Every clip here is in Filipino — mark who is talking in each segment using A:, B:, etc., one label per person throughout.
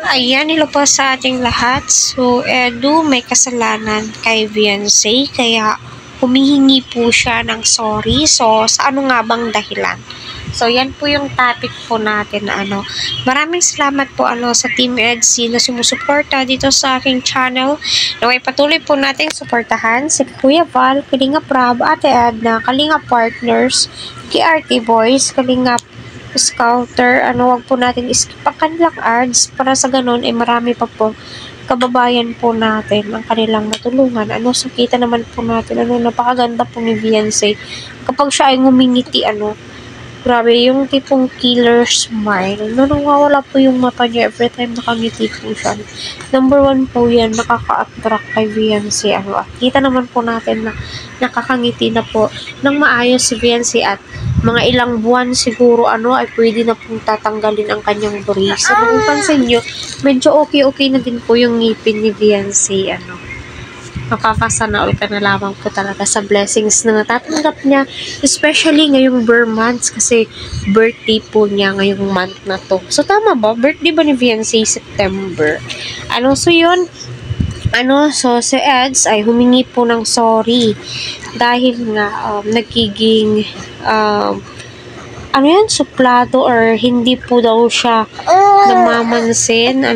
A: Ayan, hello po sa ating lahat. So, Edu may kasalanan kay Beyonce, kaya humihingi po siya ng sorry. So, sa ano nga bang dahilan? So, yan po yung topic po natin na Maraming salamat po sa Team EDC na sumusuporta dito sa aking channel. Naway patuloy po nating suportahan si Kuya Val, Kalinga Prab, Ate Edna, Kalinga Partners, KRT Boys, Kalinga Scouter, wag po natin skip ang kanilang ads para sa ganun marami pa po kababayan po natin ang kanilang matulungan. So kita naman po natin, napakaganda po ni Beyonce kapag siya ay ngumingiti, grabe, yung tipong killer smile, nawawala po yung mata niya every time nakangiti po siya. Number 1 po yan, nakaka-attract kay Beyonce, at kita naman po natin na nakakangiti na po ng maayos si Beyonce, at mga ilang buwan siguro ay pwede na pong tatanggalin ang kanyang brace. Kung pansin nyo, medyo okay na din po yung ngipin ni Beyonce. Makakasana all ka na lamang po talaga sa blessings na natatanggap niya, especially ngayong birth months, kasi birthday po niya ngayong month na to. So tama ba? Birthday ba ni Beyonce September? So yun, so si Eds ay humingi po ng sorry dahil nga nagiging suplado or hindi po daw siya namamansin,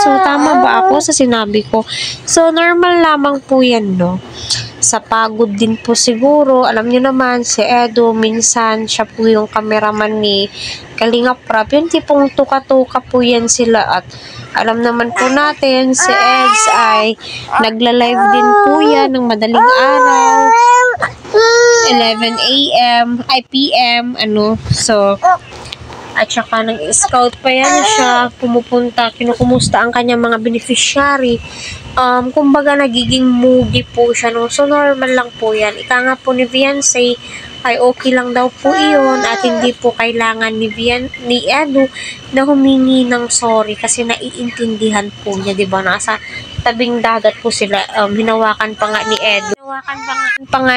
A: So tama ba ako sa sinabi ko? So normal lamang po yan, sa pagod din po siguro. Alam niyo naman, si Edu, minsan siya po yung cameraman ni Kalinga Prab. Yung tipong tuka-tuka po yan sila. At alam naman po natin, si Eds ay nagla-live din po yan ng madaling araw. 11 a.m. PM, So, at saka nag-scout pa yan siya, pumupunta, kinukumusta ang kanyang mga beneficiary. Kumbaga nagiging moody po siya, So, normal lang po yan. Ika nga po ni Beyonce ay okay lang daw po iyon, at hindi po kailangan ni Edu na humingi ng sorry kasi naiintindihan po niya, diba? Nasa tabing dagat po sila, hinawakan pa nga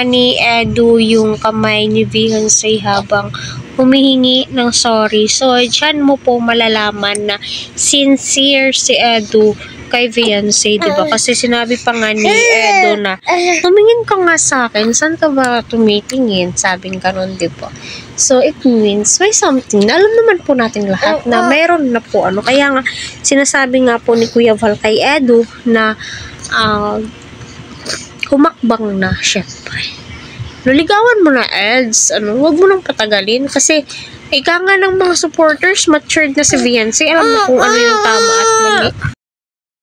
A: ni Edu yung kamay ni Beyonce habang humihingi ng sorry. So, dyan mo po malalaman na sincere si Edu kay Beyonce, diba? Kasi sinabi pa nga ni Edu na, tumingin ka nga sa akin, saan ka ba tumitingin? Sabing ganun, diba? So, it means may something na alam naman po natin lahat na mayroon na po, Kaya nga, sinasabi nga po ni Kuya Val kay Edu na humakbang na, syempre. Ligawan mo na, Eds. Huwag mo nang patagalin kasi ika nga ng mga supporters, matured na si Beyonce. Alam mo kung ano yung tama at